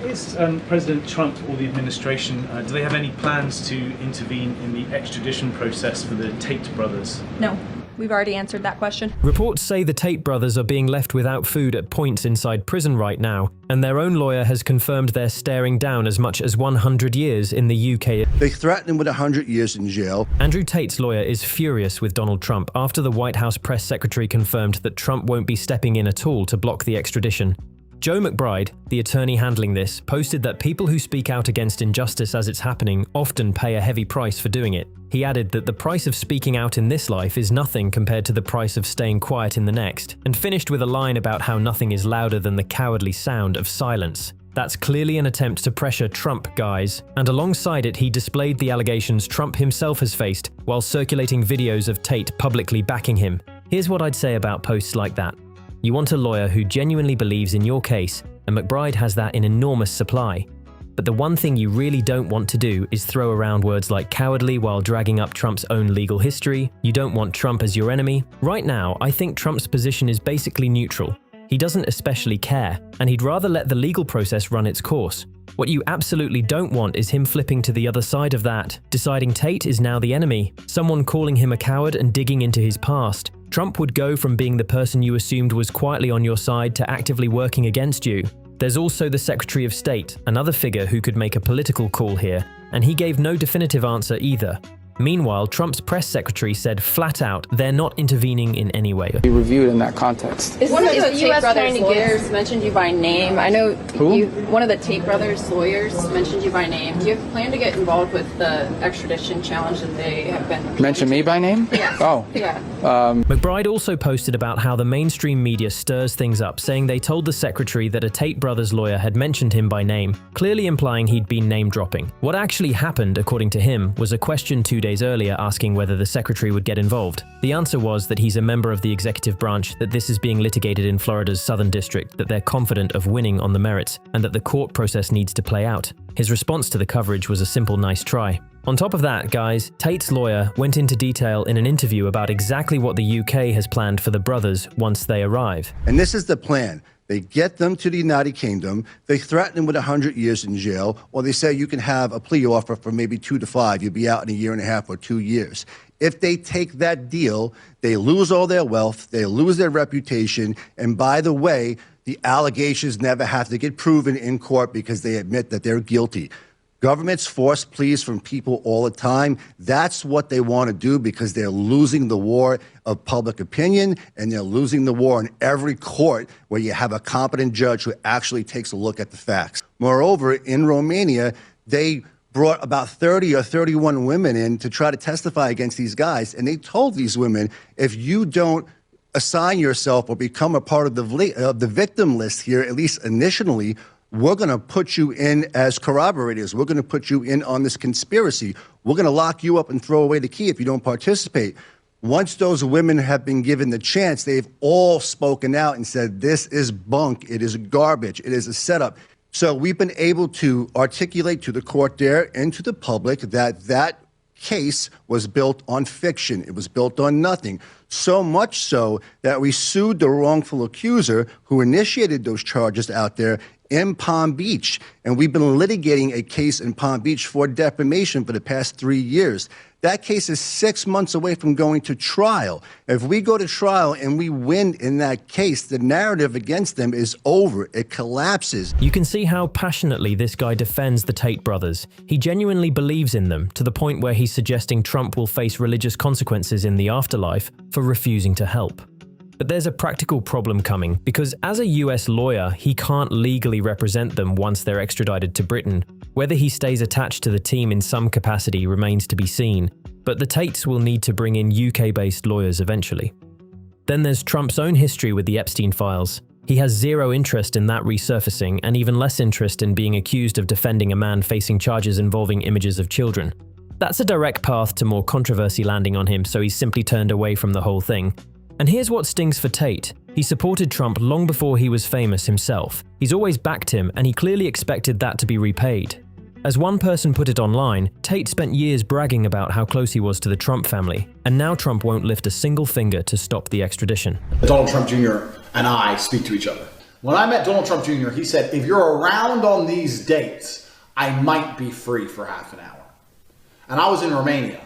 Is President Trump or the administration, do they have any plans to intervene in the extradition process for the Tate brothers? No. We've already answered that question. Reports say the Tate brothers are being left without food at points inside prison right now, and their own lawyer has confirmed they're staring down as much as 100 years in the UK. They threatened him with 100 years in jail. Andrew Tate's lawyer is furious with Donald Trump after the White House press secretary confirmed that Trump won't be stepping in at all to block the extradition. Joe McBride, the attorney handling this, posted that people who speak out against injustice as it's happening often pay a heavy price for doing it. He added that the price of speaking out in this life is nothing compared to the price of staying quiet in the next, and finished with a line about how nothing is louder than the cowardly sound of silence. That's clearly an attempt to pressure Trump, guys, and alongside it he displayed the allegations Trump himself has faced while circulating videos of Tate publicly backing him. Here's what I'd say about posts like that. You want a lawyer who genuinely believes in your case, and McBride has that in enormous supply. But the one thing you really don't want to do is throw around words like cowardly while dragging up Trump's own legal history. You don't want Trump as your enemy. Right now, I think Trump's position is basically neutral. He doesn't especially care, and he'd rather let the legal process run its course. What you absolutely don't want is him flipping to the other side of that, deciding Tate is now the enemy, someone calling him a coward and digging into his past. Trump would go from being the person you assumed was quietly on your side to actively working against you. There's also the Secretary of State, another figure who could make a political call here, and he gave no definitive answer either. Meanwhile, Trump's press secretary said flat out they're not intervening in any way. Be reviewed in that context. Is one of the Tate brothers' lawyers mentioned you by name? I know one of the Tate brothers' lawyers mentioned you by name. Do you have a plan to get involved with the extradition challenge that they have been... Mention me by name? Yes. Oh. Yeah. McBride also posted about how the mainstream media stirs things up, saying they told the secretary that a Tate brothers lawyer had mentioned him by name, clearly implying he'd been name-dropping. What actually happened, according to him, was a question 2 days earlier asking whether the secretary would get involved. The answer was that he's a member of the executive branch, that this is being litigated in Florida's Southern District, that they're confident of winning on the merits, and that the court process needs to play out. His response to the coverage was a simple nice try. On top of that, guys, Tate's lawyer went into detail in an interview about exactly what the UK has planned for the brothers once they arrive. And this is the plan. They get them to the United Kingdom, they threaten them with 100 years in jail, or they say you can have a plea offer for maybe 2 to 5. You'll be out in a year and a half or 2 years. If they take that deal, they lose all their wealth, they lose their reputation, and by the way, the allegations never have to get proven in court because they admit that they're guilty. Governments force pleas from people all the time. That's what they want to do because they're losing the war of public opinion, and they're losing the war in every court where you have a competent judge who actually takes a look at the facts. Moreover, in Romania, they brought about 30 or 31 women in to try to testify against these guys, and they told these women, if you don't assign yourself or become a part of the victim list here, at least initially, we're going to put you in as corroborators. We're going to put you in on this conspiracy. We're going to lock you up and throw away the key if you don't participate. Once those women have been given the chance, they've all spoken out and said, this is bunk, it is garbage, it is a setup. So we've been able to articulate to the court there and to the public that that case was built on fiction. It was built on nothing. So much so that we sued the wrongful accuser who initiated those charges out there in Palm Beach. And we've been litigating a case in Palm Beach for defamation for the past 3 years. That case is 6 months away from going to trial. If we go to trial and we win in that case, the narrative against them is over. It collapses. You can see how passionately this guy defends the Tate brothers. He genuinely believes in them, to the point where he's suggesting Trump will face religious consequences in the afterlife for refusing to help. But there's a practical problem coming, because as a US lawyer, he can't legally represent them once they're extradited to Britain. Whether he stays attached to the team in some capacity remains to be seen, but the Tates will need to bring in UK-based lawyers eventually. Then there's Trump's own history with the Epstein files. He has zero interest in that resurfacing, and even less interest in being accused of defending a man facing charges involving images of children. That's a direct path to more controversy landing on him, so he's simply turned away from the whole thing. And here's what stings for Tate. He supported Trump long before he was famous himself. He's always backed him, and he clearly expected that to be repaid. As one person put it online, Tate spent years bragging about how close he was to the Trump family, and now Trump won't lift a single finger to stop the extradition. Donald Trump Jr. and I speak to each other. When I met Donald Trump Jr., he said, if you're around on these dates, I might be free for half an hour. And I was in Romania.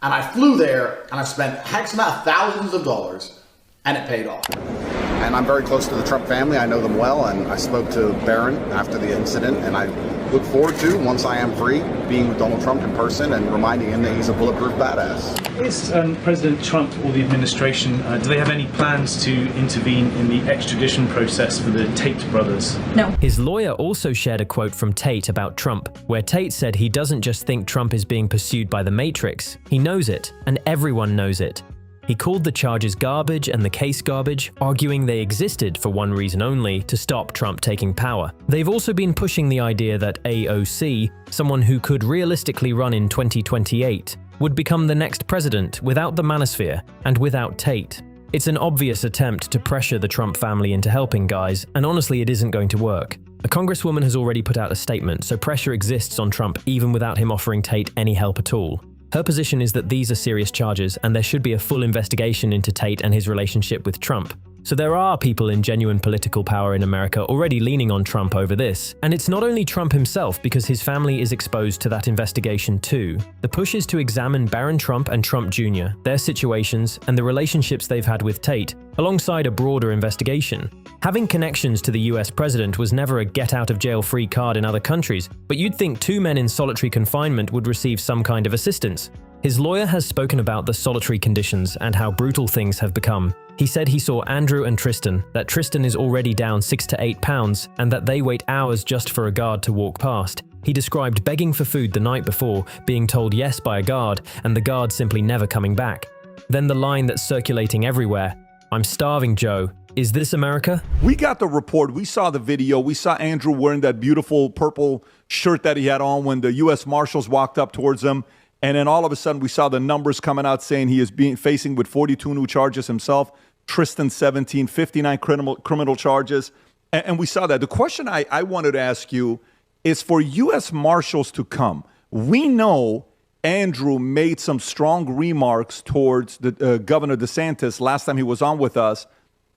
And I flew there, and I spent X amount of thousands of dollars, and it paid off. And I'm very close to the Trump family. I know them well, and I spoke to Barron after the incident, and I look forward to, once I am free, being with Donald Trump in person and reminding him that he's a bulletproof badass. Is President Trump or the administration, do they have any plans to intervene in the extradition process for the Tate brothers? No. His lawyer also shared a quote from Tate about Trump, where Tate said he doesn't just think Trump is being pursued by the Matrix, he knows it, and everyone knows it. He called the charges garbage and the case garbage, arguing they existed for one reason only, to stop Trump taking power. They've also been pushing the idea that AOC, someone who could realistically run in 2028, would become the next president without the manosphere and without Tate. It's an obvious attempt to pressure the Trump family into helping guys, and honestly it isn't going to work. A congresswoman has already put out a statement, so pressure exists on Trump even without him offering Tate any help at all. Her position is that these are serious charges and there should be a full investigation into Tate and his relationship with Trump. So there are people in genuine political power in America already leaning on Trump over this. And it's not only Trump himself, because his family is exposed to that investigation too. The push is to examine Barron Trump and Trump Jr., their situations, and the relationships they've had with Tate, alongside a broader investigation. Having connections to the US president was never a get-out-of-jail-free card in other countries, but you'd think two men in solitary confinement would receive some kind of assistance. His lawyer has spoken about the solitary conditions and how brutal things have become. He said he saw Andrew and Tristan, that Tristan is already down 6 to 8 pounds, and that they wait hours just for a guard to walk past. He described begging for food the night before, being told yes by a guard, and the guard simply never coming back. Then the line that's circulating everywhere, "I'm starving, Joe. Is this America?" We got the report. We saw the video. We saw Andrew wearing that beautiful purple shirt that he had on when the U.S. Marshals walked up towards him. And then all of a sudden, we saw the numbers coming out saying he is facing with 42 new charges himself. Tristan, 17, 59 criminal charges. And we saw that. The question I wanted to ask you is for U.S. Marshals to come. We know Andrew made some strong remarks towards the Governor DeSantis last time he was on with us.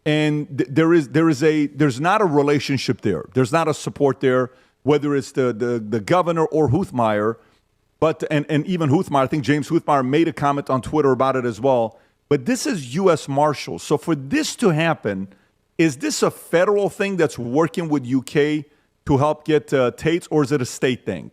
And there's not a relationship there. There's not a support there, whether it's the governor or Huthmaier. But and even Huthmaier, I think James Huthmaier made a comment on Twitter about it as well. But this is U.S. Marshals. So for this to happen, is this a federal thing that's working with UK to help get Tate, or is it a state thing?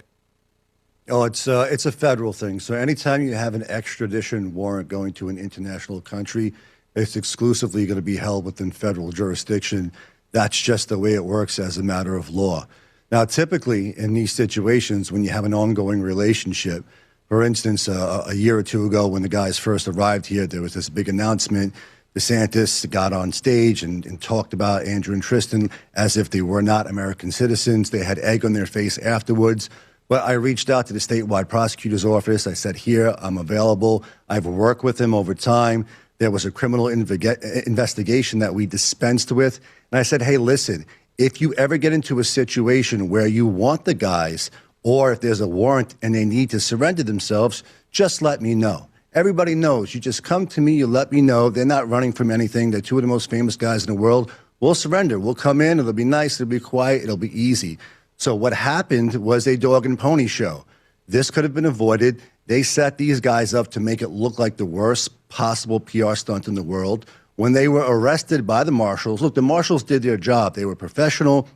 Oh, it's a federal thing. So anytime you have an extradition warrant going to an international country, it's exclusively going to be held within federal jurisdiction. That's just the way it works as a matter of law. Now, typically in these situations, when you have an ongoing relationship, for instance, a year or two ago when the guys first arrived here, there was this big announcement. DeSantis got on stage and talked about Andrew and Tristan as if they were not American citizens. They had egg on their face afterwards. But I reached out to the statewide prosecutor's office. I said, here, I'm available. I've worked with him over time. There was a criminal investigation that we dispensed with. And I said, hey, listen, if you ever get into a situation where you want the guys, or if there's a warrant and they need to surrender themselves, just let me know. Everybody knows. You just come to me, you let me know. They're not running from anything. They're two of the most famous guys in the world. We'll surrender. We'll come in. It'll be nice. It'll be quiet. It'll be easy. So what happened was a dog and pony show. This could have been avoided. They set these guys up to make it look like the worst possible PR stunt in the world. When they were arrested by the marshals, look, the marshals did their job. They were professional.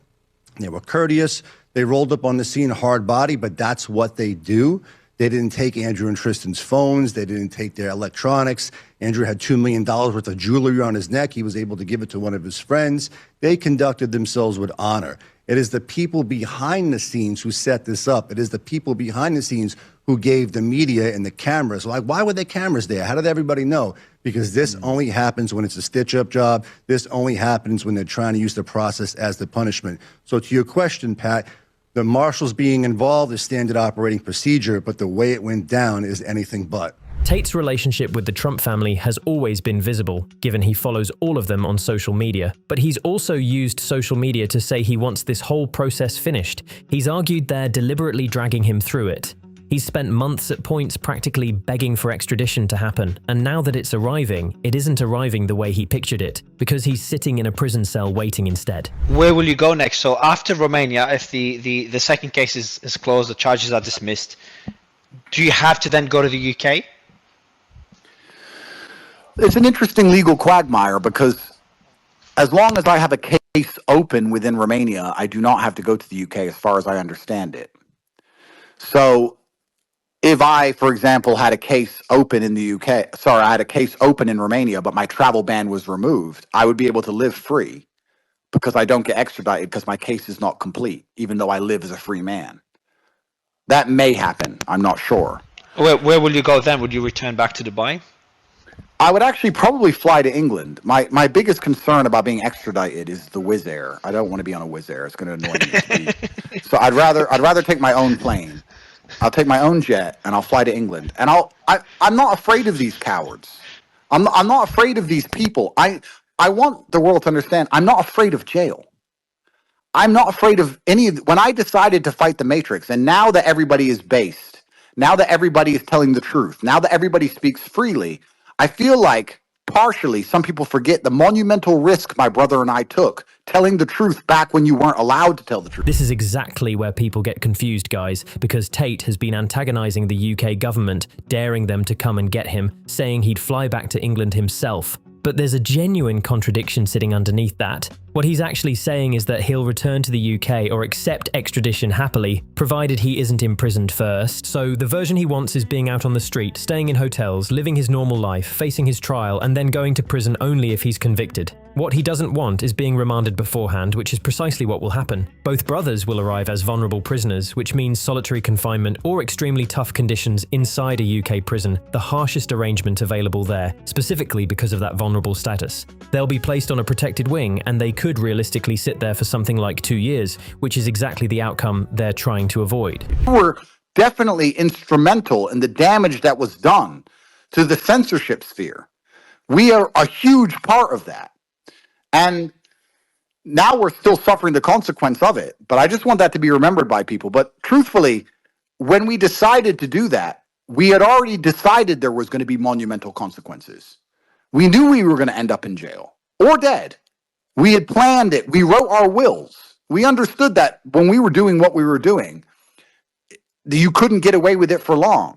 They were courteous. They rolled up on the scene hard body, but that's what they do. They didn't take Andrew and Tristan's phones. They didn't take their electronics. Andrew had $2 million worth of jewelry on his neck. He was able to give it to one of his friends. They conducted themselves with honor. It is the people behind the scenes who set this up. It is the people behind the scenes who gave the media and the cameras. Like, why were there cameras there? How did everybody know? Because this only happens when it's a stitch-up job. This only happens when they're trying to use the process as the punishment. So to your question, Pat, the marshals being involved is standard operating procedure, but the way it went down is anything but. Tate's relationship with the Trump family has always been visible, given he follows all of them on social media. But he's also used social media to say he wants this whole process finished. He's argued they're deliberately dragging him through it. He's spent months at points practically begging for extradition to happen, and now that it's arriving, it isn't arriving the way he pictured it, because he's sitting in a prison cell waiting instead. Where will you go next? So after Romania, if the second case is closed, the charges are dismissed, do you have to then go to the UK? It's an interesting legal quagmire because as long as I have a case open within Romania, I do not have to go to the UK as far as I understand it. So if I, for example, had a case open in the UK, sorry, I had a case open in Romania, but my travel ban was removed, I would be able to live free because I don't get extradited because my case is not complete, even though I live as a free man. That may happen. I'm not sure. Where will you go then? Would you return back to Dubai? I would actually probably fly to England. My biggest concern about being extradited is the Wizz Air. I don't want to be on a Wizz Air. It's going to annoy me. So I'd rather take my own plane. I'll take my own jet and I'll fly to England. And I'm not afraid of these cowards. I'm not afraid of these people. I want the world to understand I'm not afraid of jail. I'm not afraid of when I decided to fight the Matrix, and now that everybody is based, now that everybody is telling the truth, now that everybody speaks freely, I feel like partially some people forget the monumental risk my brother and I took telling the truth back when you weren't allowed to tell the truth. This is exactly where people get confused, guys, because Tate has been antagonizing the UK government, daring them to come and get him, saying he'd fly back to England himself. But there's a genuine contradiction sitting underneath that. What he's actually saying is that he'll return to the UK or accept extradition happily, provided he isn't imprisoned first. So the version he wants is being out on the street, staying in hotels, living his normal life, facing his trial, and then going to prison only if he's convicted. What he doesn't want is being remanded beforehand, which is precisely what will happen. Both brothers will arrive as vulnerable prisoners, which means solitary confinement or extremely tough conditions inside a UK prison, the harshest arrangement available there, specifically because of that vulnerable status. They'll be placed on a protected wing, and they could realistically sit there for something like 2 years, which is exactly the outcome they're trying to avoid. We're definitely instrumental in the damage that was done to the censorship sphere. We are a huge part of that. And now we're still suffering the consequence of it. But I just want that to be remembered by people. But truthfully, when we decided to do that, we had already decided there was going to be monumental consequences. We knew we were going to end up in jail or dead. We had planned it. We wrote our wills. We understood that when we were doing what we were doing, you couldn't get away with it for long.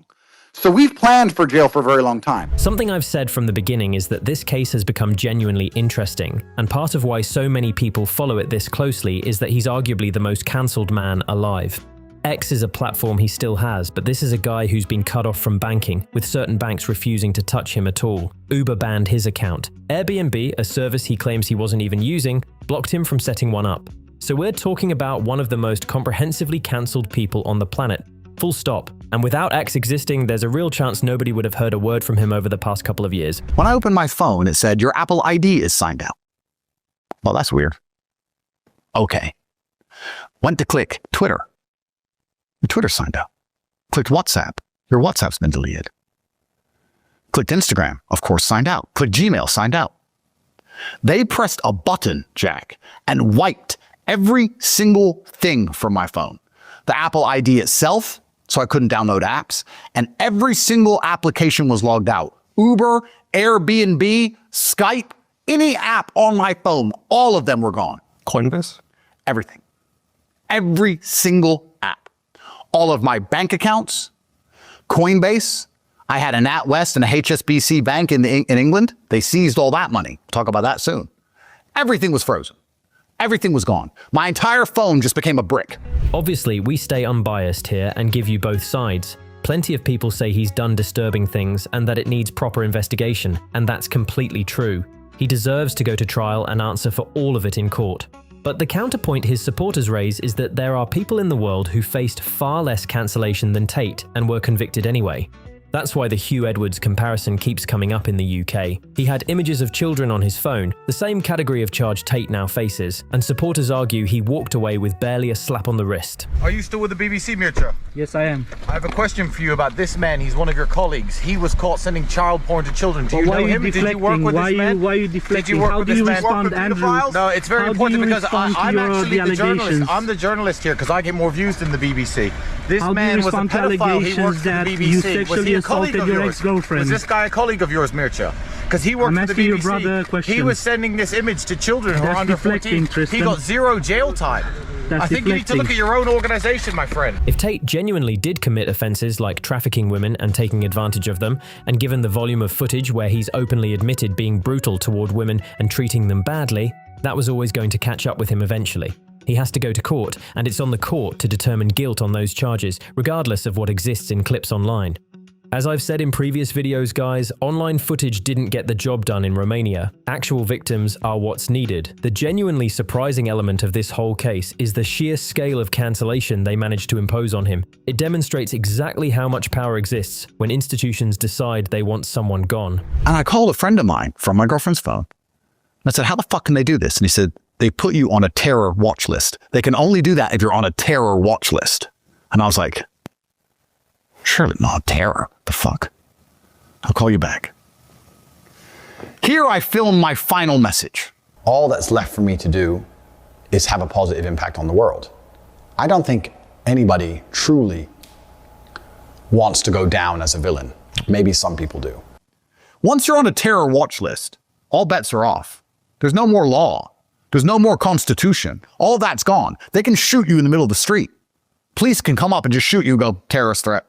So we've planned for jail for a very long time. Something I've said from the beginning is that this case has become genuinely interesting, and part of why so many people follow it this closely is that he's arguably the most cancelled man alive. X is a platform he still has, but this is a guy who's been cut off from banking, with certain banks refusing to touch him at all. Uber banned his account. Airbnb, a service he claims he wasn't even using, blocked him from setting one up. So we're talking about one of the most comprehensively cancelled people on the planet. Full stop. And without X existing, there's a real chance nobody would have heard a word from him over the past couple of years. When I opened my phone, it said, your Apple ID is signed out. Well, that's weird. Okay. Went to click Twitter. Your Twitter's signed out. Clicked WhatsApp. Your WhatsApp's been deleted. Clicked Instagram. Of course, signed out. Clicked Gmail. Signed out. They pressed a button, Jack, and wiped every single thing from my phone. The Apple ID itself, so I couldn't download apps, and every single application was logged out. Uber, Airbnb, Skype, any app on my phone, all of them were gone. Coinbase? Everything. Every single app. All of my bank accounts, Coinbase. I had a NatWest and a HSBC bank in England. They seized all that money. Talk about that soon. Everything was frozen. Everything was gone. My entire phone just became a brick. Obviously, we stay unbiased here and give you both sides. Plenty of people say he's done disturbing things and that it needs proper investigation, and that's completely true. He deserves to go to trial and answer for all of it in court. But the counterpoint his supporters raise is that there are people in the world who faced far less cancellation than Tate and were convicted anyway. That's why the Hugh Edwards comparison keeps coming up in the UK. He had images of children on his phone, the same category of charge Tate now faces, and supporters argue he walked away with barely a slap on the wrist. Are you still with the BBC, Mircea? Yes, I am. I have a question for you about this man. He's one of your colleagues. He was caught sending child porn to children. Do you know him? Did you work with this man? Why are you deflecting? Did you work with this man? Andrew? No, it's very important because I'm actually the journalist. I'm the journalist here because I get more views than the BBC. This man was a pedophile. He worked for the BBC. Was he a colleague of yours? Was this guy a colleague of yours, Mircea? Because he worked for the BBC. Your brother question. He was sending this image to children who are under 14. Tristan. He got 0 jail time. I think you need to look at your own organization, my friend. If Tate genuinely did commit offenses like trafficking women and taking advantage of them, and given the volume of footage where he's openly admitted being brutal toward women and treating them badly, that was always going to catch up with him eventually. He has to go to court, and it's on the court to determine guilt on those charges, regardless of what exists in clips online. As I've said in previous videos, guys, online footage didn't get the job done in Romania. Actual victims are what's needed. The genuinely surprising element of this whole case is the sheer scale of cancellation they managed to impose on him. It demonstrates exactly how much power exists when institutions decide they want someone gone. And I called a friend of mine from my girlfriend's phone. And I said, how the fuck can they do this? And he said, they put you on a terror watch list. They can only do that if you're on a terror watch list. And I was like, surely not terror. The fuck? I'll call you back. Here I film my final message. All that's left for me to do is have a positive impact on the world. I don't think anybody truly wants to go down as a villain. Maybe some people do. Once you're on a terror watch list, all bets are off. There's no more law. There's no more constitution. All that's gone. They can shoot you in the middle of the street. Police can come up and just shoot you and go, terrorist threat.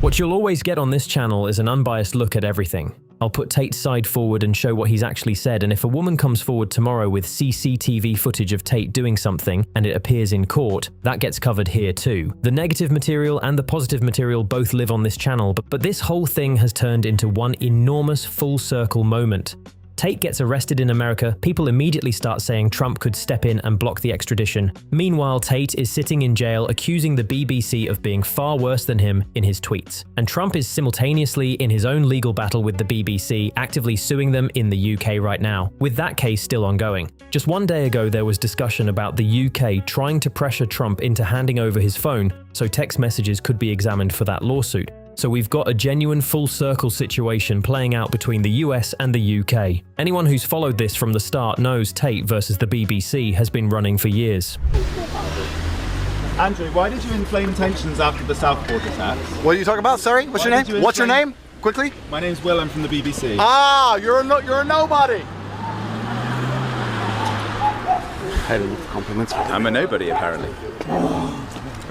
What you'll always get on this channel is an unbiased look at everything. I'll put Tate's side forward and show what he's actually said, and if a woman comes forward tomorrow with CCTV footage of Tate doing something and it appears in court, that gets covered here too. The negative material and the positive material both live on this channel, but this whole thing has turned into one enormous full circle moment. Tate gets arrested in America, people immediately start saying Trump could step in and block the extradition. Meanwhile, Tate is sitting in jail accusing the BBC of being far worse than him in his tweets. And Trump is simultaneously in his own legal battle with the BBC, actively suing them in the UK right now, with that case still ongoing. Just one day ago, there was discussion about the UK trying to pressure Trump into handing over his phone so text messages could be examined for that lawsuit. So we've got a genuine full circle situation playing out between the US and the UK. Anyone who's followed this from the start knows Tate versus the BBC has been running for years. Andrew, why did you inflame tensions after the Southport attacks? What are you talking about? Sorry, what's your name? What's your name? Quickly. My name's Will, I'm from the BBC. Ah, you're a nobody. Compliments. I'm a nobody, apparently.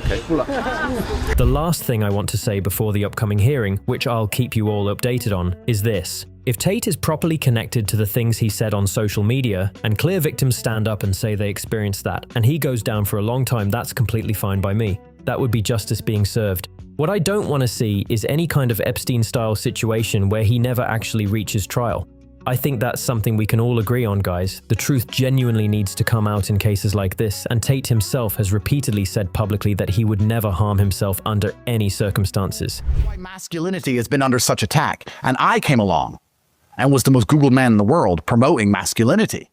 The last thing I want to say before the upcoming hearing, which I'll keep you all updated on, is this. If Tate is properly connected to the things he said on social media, and clear victims stand up and say they experienced that, and he goes down for a long time, that's completely fine by me. That would be justice being served. What I don't want to see is any kind of Epstein-style situation where he never actually reaches trial. I think that's something we can all agree on, guys. The truth genuinely needs to come out in cases like this, and Tate himself has repeatedly said publicly that he would never harm himself under any circumstances. Why masculinity has been under such attack, and I came along and was the most Googled man in the world promoting masculinity,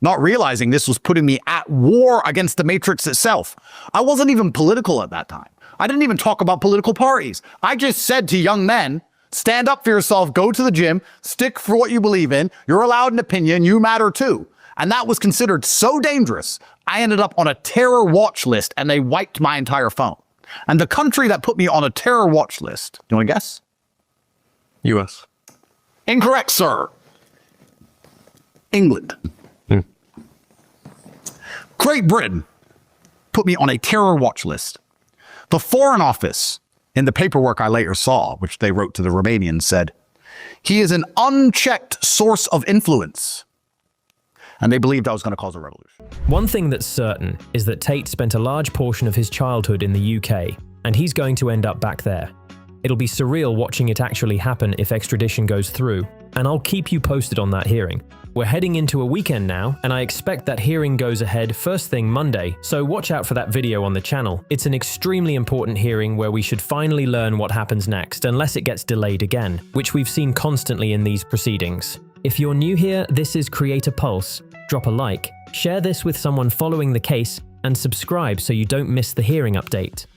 not realizing this was putting me at war against the Matrix itself. I wasn't even political at that time. I didn't even talk about political parties. I just said to young men, stand up for yourself, go to the gym, stick for what you believe in, you're allowed an opinion, you matter too. And that was considered so dangerous, I ended up on a terror watch list and they wiped my entire phone. And the country that put me on a terror watch list, do you want to guess? US. Incorrect, sir. England. Great Britain put me on a terror watch list. The Foreign Office, in the paperwork I later saw, which they wrote to the Romanians, said, he is an unchecked source of influence. And they believed I was going to cause a revolution. One thing that's certain is that Tate spent a large portion of his childhood in the UK, and he's going to end up back there. It'll be surreal watching it actually happen if extradition goes through, and I'll keep you posted on that hearing. We're heading into a weekend now, and I expect that hearing goes ahead first thing Monday, so watch out for that video on the channel. It's an extremely important hearing where we should finally learn what happens next, unless it gets delayed again, which we've seen constantly in these proceedings. If you're new here, this is Creator Pulse. Drop a like, share this with someone following the case, and subscribe so you don't miss the hearing update.